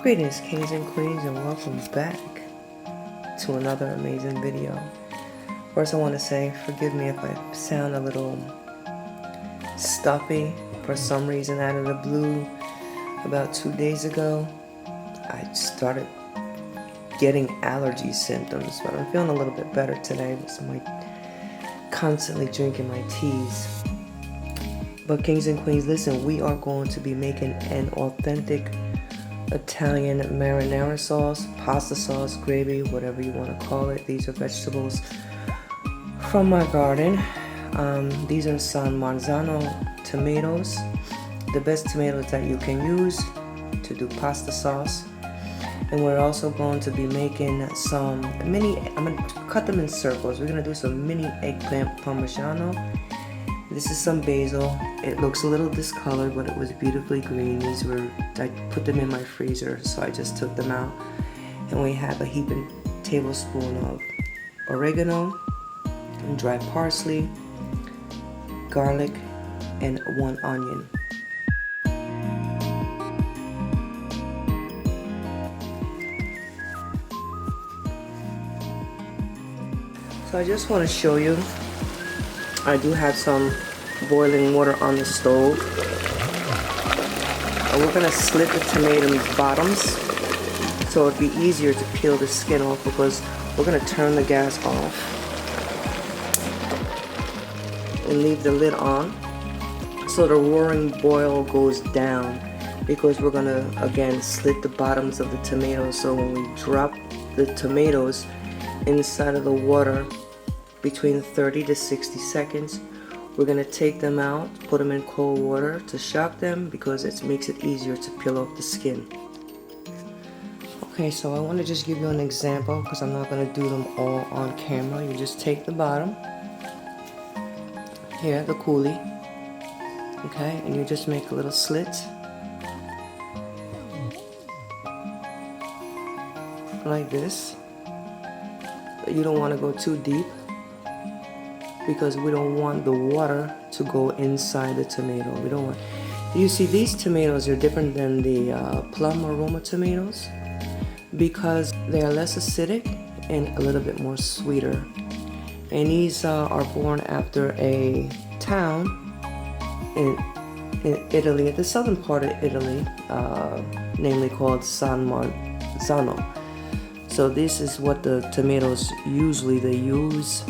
Greetings, kings and queens, and welcome back to another amazing video. First, I want to say, forgive me if I sound a little stuffy. For some reason, out of the blue, about 2 days ago, I started getting allergy symptoms, but I'm feeling a little bit better today with constantly drinking my teas. But kings and queens, listen, we are going to be making an authentic Italian marinara sauce, pasta sauce, gravy, whatever you want to call it. These are vegetables from my garden. These are some Marzano tomatoes, the best tomatoes that you can use to do pasta sauce. And we're also going to be making some mini, I'm going to cut them in circles. We're going to do some mini eggplant parmigiano. This is some basil. It looks a little discolored, but it was beautifully green. I put them in my freezer, so I just took them out. And we have a heaping tablespoon of oregano, and dry parsley, garlic, and 1 onion. So I just want to show you, I do have some boiling water on the stove. And we're going to slit the tomato bottoms so it'll be easier to peel the skin off, because we're going to turn the gas off and leave the lid on so the roaring boil goes down, because we're going to again slit the bottoms of the tomatoes, so when we drop the tomatoes inside of the water between 30 to 60 seconds, we're going to take them out, put them in cold water to shock them, because it makes it easier to peel off the skin. Okay, so I want to just give you an example, because I'm not going to do them all on camera. You just take the bottom here, the coulis, okay, and you just make a little slit like this. But you don't want to go too deep, because we don't want the water to go inside the tomato. We don't want. You see, these tomatoes are different than the plum aroma tomatoes, because they are less acidic and a little bit more sweeter. And these are born after a town in Italy, at the southern part of Italy, namely called Marzano. So this is what the tomatoes usually they use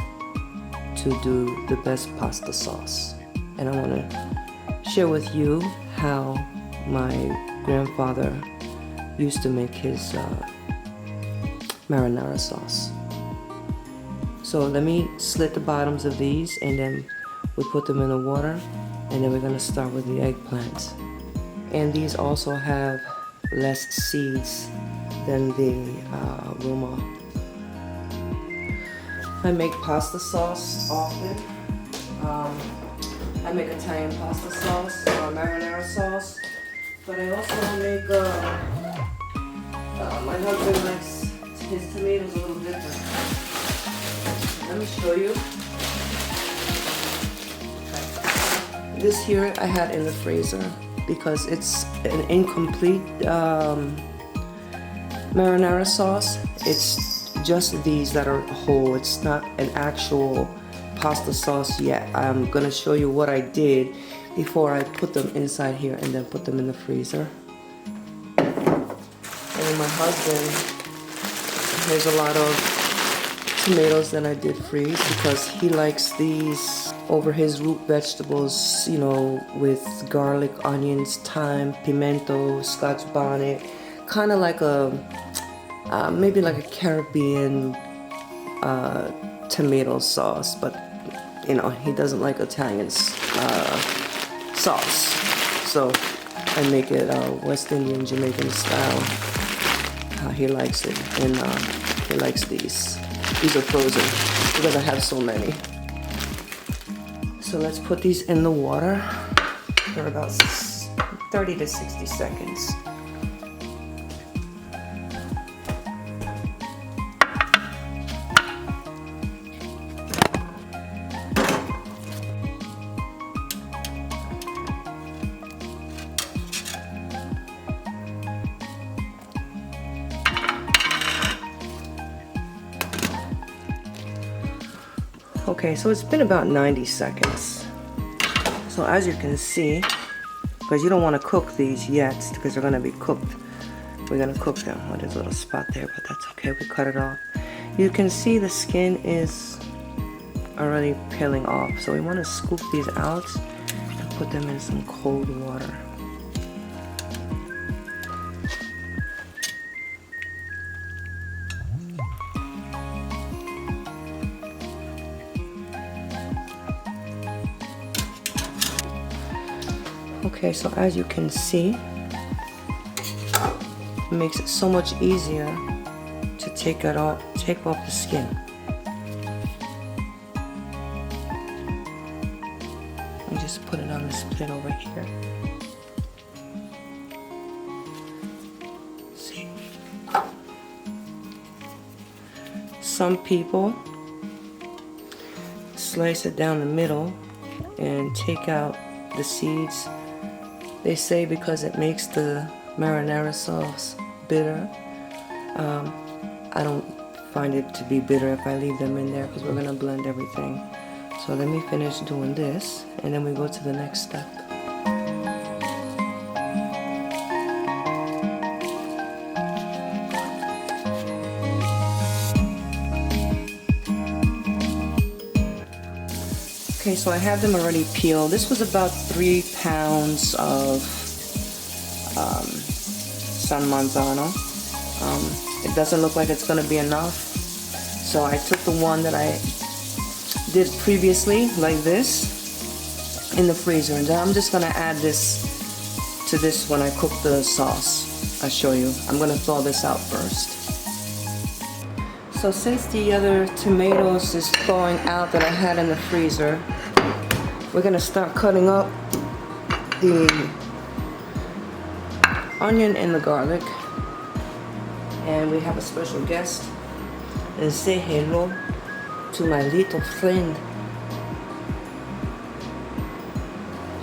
to do the best pasta sauce. And I want to share with you how my grandfather used to make his marinara sauce. So let me slit the bottoms of these, and then we put them in the water, and then we're going to start with the eggplants. And these also have less seeds than the Roma. I make pasta sauce often. I make Italian pasta sauce, marinara sauce, but I also make, my husband likes his tomatoes a little different. Let me show you. Okay. This here I had in the freezer, because it's an incomplete marinara sauce. It's just these that are whole. It's not an actual pasta sauce yet. I'm gonna show you what I did before I put them inside here and then put them in the freezer. And my husband, there's a lot of tomatoes that I did freeze, because he likes these over his root vegetables, you know, with garlic, onions, thyme, pimento, scotch bonnet, kind of like a maybe like a Caribbean tomato sauce, but you know, he doesn't like Italian sauce, so I make it West Indian Jamaican style. He likes it, and he likes these. These are frozen because I have so many. So let's put these in the water for about 30 to 60 seconds. Okay, so it's been about 90 seconds. So as you can see, because you don't want to cook these yet because they're going to be cooked. We're going to cook them. Oh, there's a little spot there, but that's okay. We cut it off. You can see the skin is already peeling off. So we want to scoop these out and put them in some cold water. Okay, so as you can see, it makes it so much easier to take off the skin. And just put it on this plate over here. See? Some people slice it down the middle and take out the seeds. They say because it makes the marinara sauce bitter. I don't find it to be bitter if I leave them in there because we're going to blend everything. So let me finish doing this and then we go to the next step. Okay, so I have them already peeled. This was about 3 pounds of San Marzano. It doesn't look like it's going to be enough. So I took the one that I did previously, like this, in the freezer. And then I'm just going to add this to this when I cook the sauce. I'll show you. I'm going to thaw this out first. So since the other tomatoes is thawing out that I had in the freezer, we're going to start cutting up the onion and the garlic. And we have a special guest. And say hello to my little friend.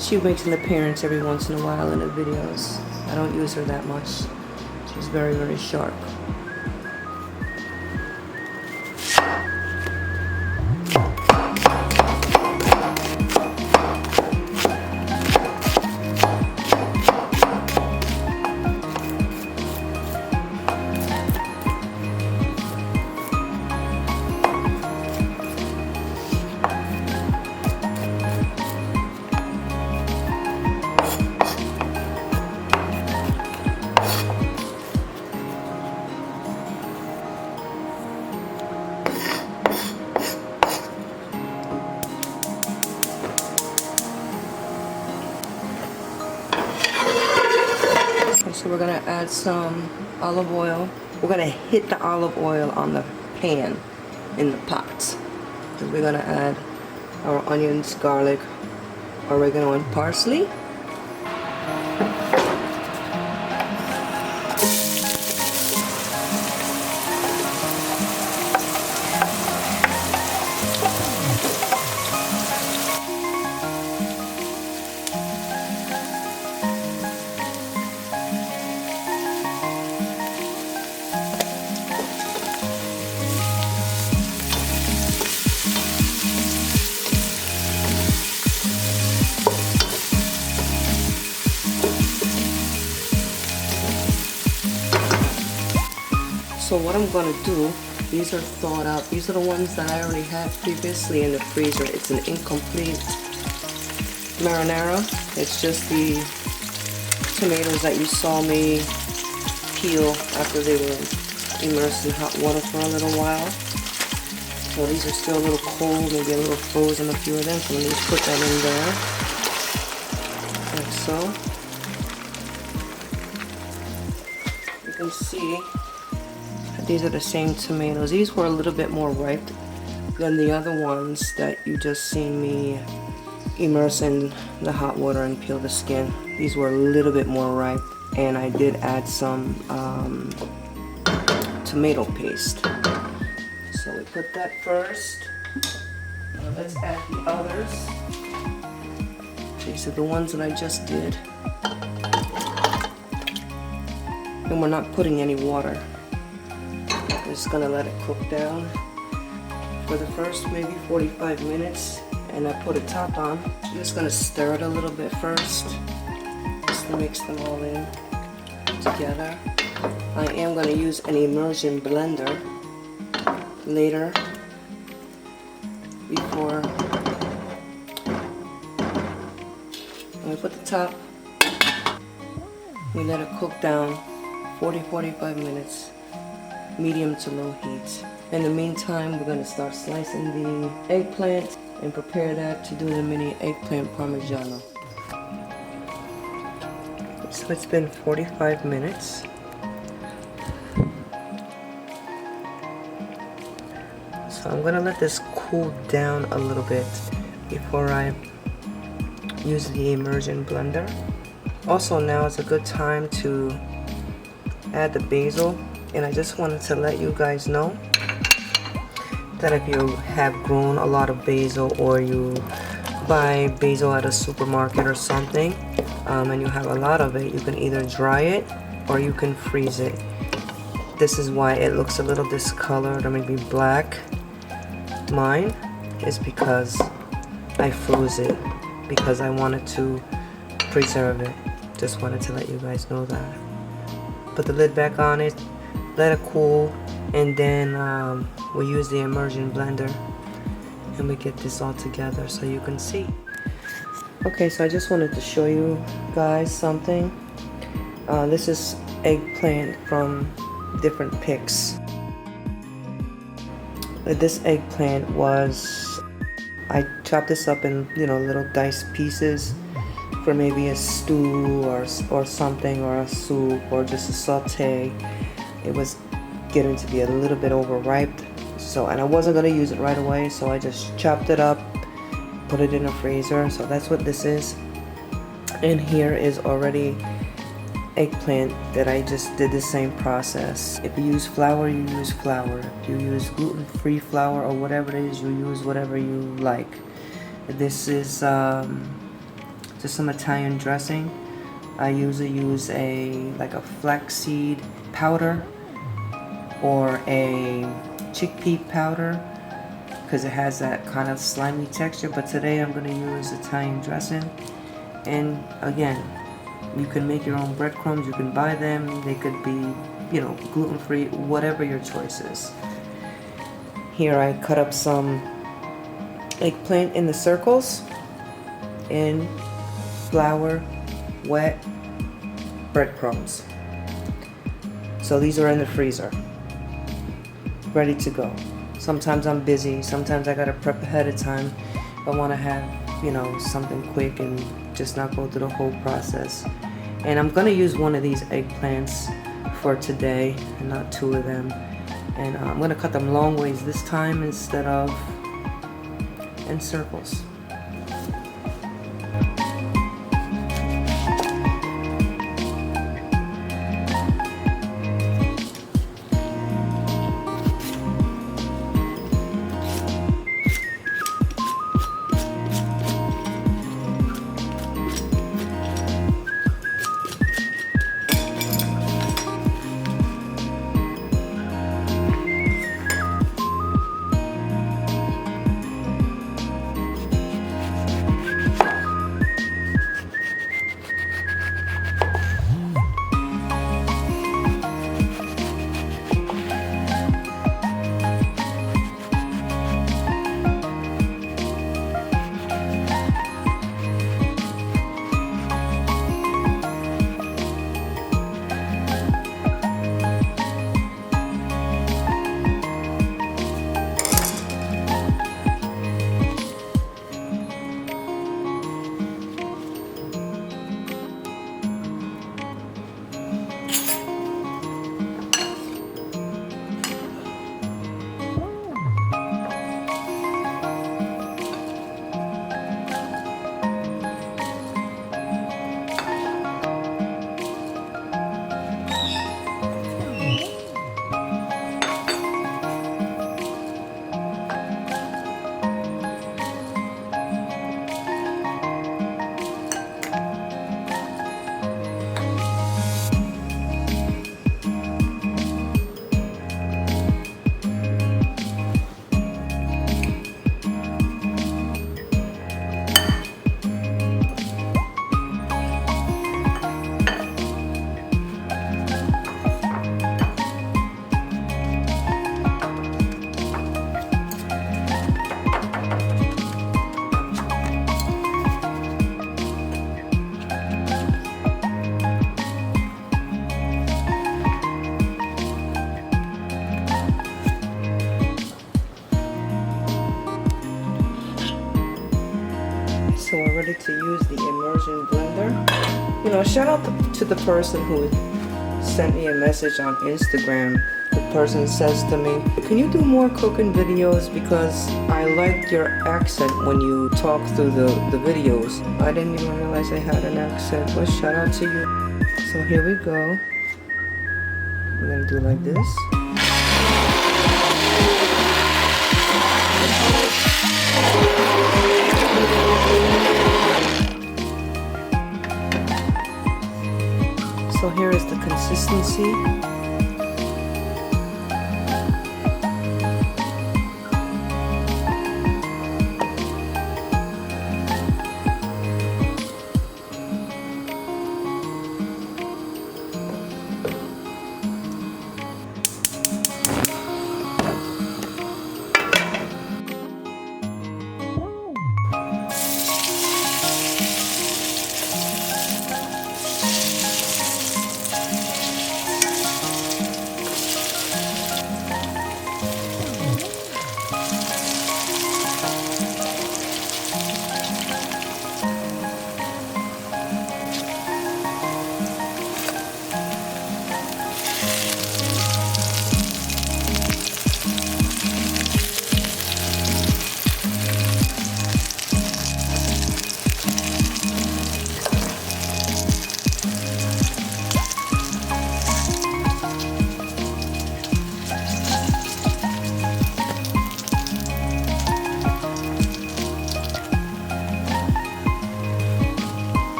She makes an appearance every once in a while in the videos. I don't use her that much. She's very, very sharp. So we're gonna add some olive oil. We're gonna hit the olive oil on the pan in the pot. And we're gonna add our onions, garlic, oregano, and parsley. So what I'm going to do, these are thawed out. These are the ones that I already had previously in the freezer. It's an incomplete marinara. It's just the tomatoes that you saw me peel after they were immersed in hot water for a little while. So these are still a little cold, maybe a little frozen, a few of them. So let me just put that in there, like so. You can see these are the same tomatoes. These were a little bit more ripe than the other ones that you just seen me immerse in the hot water and peel the skin. These were a little bit more ripe, and I did add some tomato paste. So we put that first. Now let's add the others. These are the ones that I just did. And we're not putting any water. Just gonna let it cook down for for the first maybe 45 minutes, and I put a top on. I'm just gonna stir it a little bit first, just to mix them all in together. I am gonna use an immersion blender later before I put the top. We let it cook down 40-45 minutes, medium to low heat. In the meantime, we're gonna start slicing the eggplant and prepare that to do the mini eggplant parmigiano. So it's been 45 minutes. So I'm gonna let this cool down a little bit before I use the immersion blender. Also, now is a good time to add the basil, and I just wanted to let you guys know that if you have grown a lot of basil, or you buy basil at a supermarket or something, and you have a lot of it, you can either dry it or you can freeze it. This is why it looks a little discolored or maybe black. Mine is because I froze it because I wanted to preserve it. Just wanted to let you guys know that. Put the lid back on it, let it cool, and then we use the immersion blender and we get this all together so you can see. Okay, so I just wanted to show you guys something. This is eggplant from different pics. This eggplant was, I chopped this up in, little diced pieces for maybe a stew or something, or a soup, or just a saute. It was getting to be a little bit overripe, and I wasn't going to use it right away, so I just chopped it up, put it in a freezer. So that's what this is. And here is already eggplant that I just did the same process. If you use flour, you use flour. If you use gluten-free flour or whatever it is, you use whatever you like. This is just some Italian dressing. I usually use a flaxseed powder or a chickpea powder because it has that kind of slimy texture, but today I'm going to use Italian dressing. And again, you can make your own breadcrumbs, you can buy them, they could be, gluten-free, whatever your choice is. Here I cut up some eggplant in the circles in flour, wet breadcrumbs. So these are in the freezer, ready to go. Sometimes I'm busy, sometimes I gotta prep ahead of time. I wanna have, something quick and just not go through the whole process. And I'm gonna use one of these eggplants for today and not two of them. And I'm gonna cut them long ways this time instead of in circles. decided to use the immersion blender. You know, shout out to the person who sent me a message on Instagram. The person says to me, can you do more cooking videos, because I like your accent when you talk through the videos. I didn't even realize I had an accent, but shout out to you. So here we go. We're gonna do like this. So here is the consistency.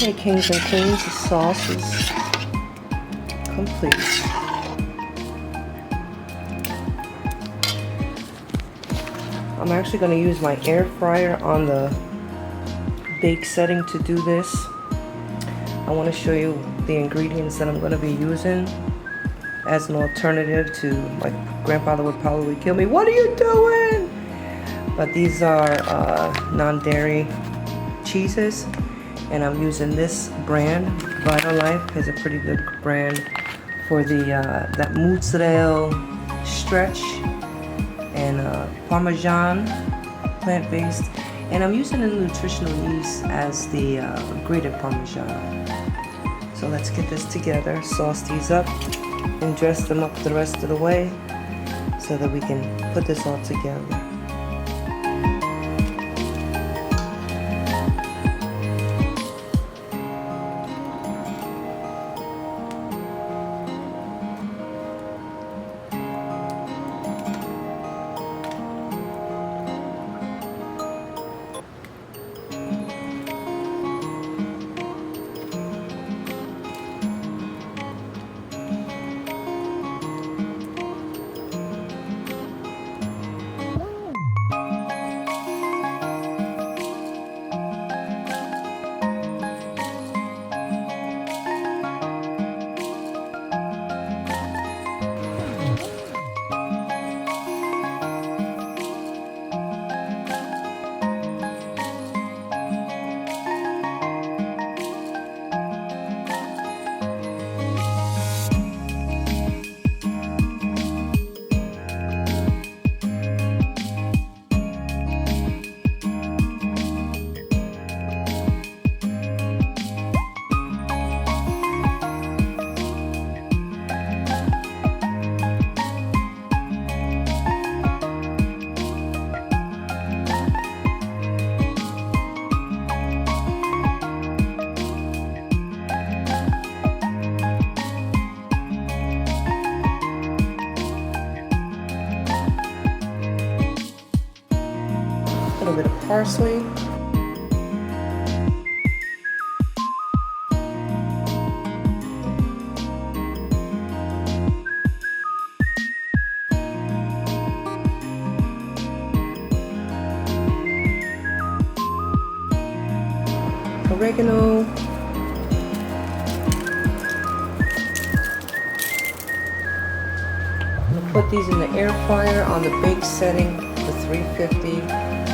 Okay, kings and queens, the sauce is complete. I'm actually going to use my air fryer on the bake setting to do this. I want to show you the ingredients that I'm going to be using as an alternative to, my grandfather would probably kill me. What are you doing? But these are non-dairy cheeses. And I'm using this brand. Vitalife is a pretty good brand for the that mozzarella stretch, and Parmesan, plant-based. And I'm using a nutritional yeast as the grated Parmesan. So let's get this together, sauce these up, and dress them up the rest of the way so that we can put this all together. A little bit of parsley. Oregano. I'm going to put these in the air fryer on the bake setting for 350.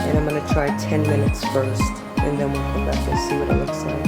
And I'm going to try 10 minutes first, and then we'll come back and see what it looks like.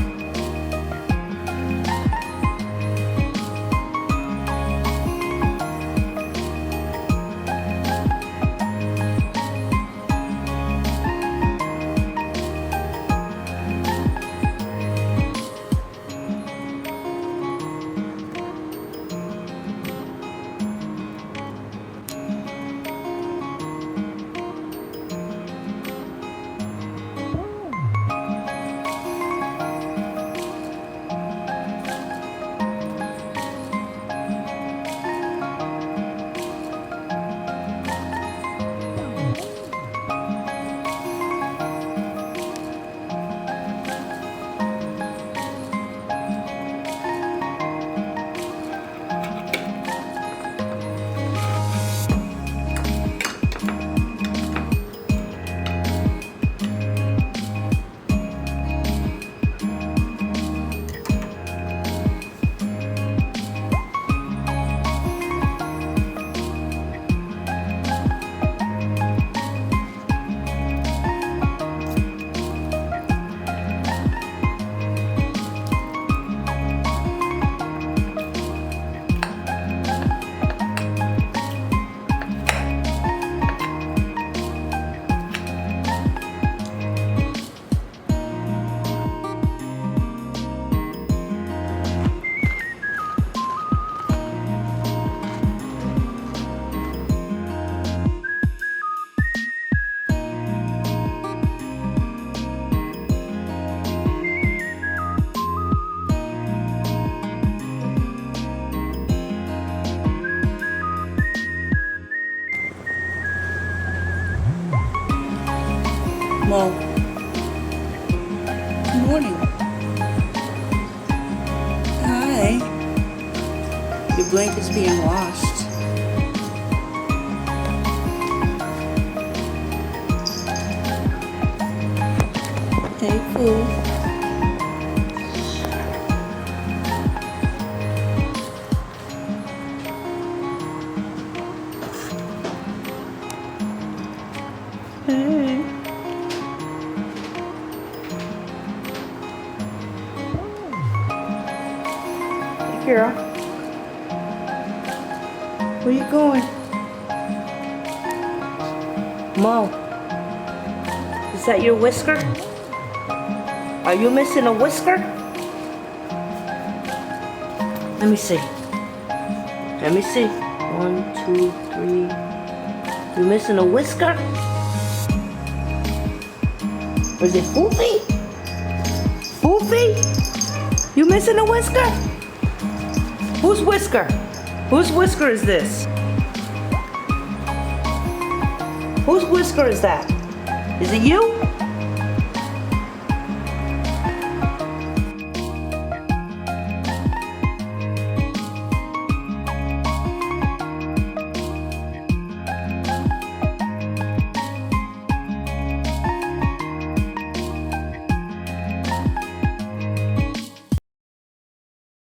Mo. Good morning. Hi. Your blanket's being washed. Hey, Pooh. Hey. Hey, girl. Where you going? Mo. Is that your whisker? Are you missing a whisker? Let me see. Let me see. 1, 2, 3. You missing a whisker? Or is it Foofy? Foofy? You missing a whisker? Whose whisker? Whose whisker is this? Whose whisker is that? Is it you?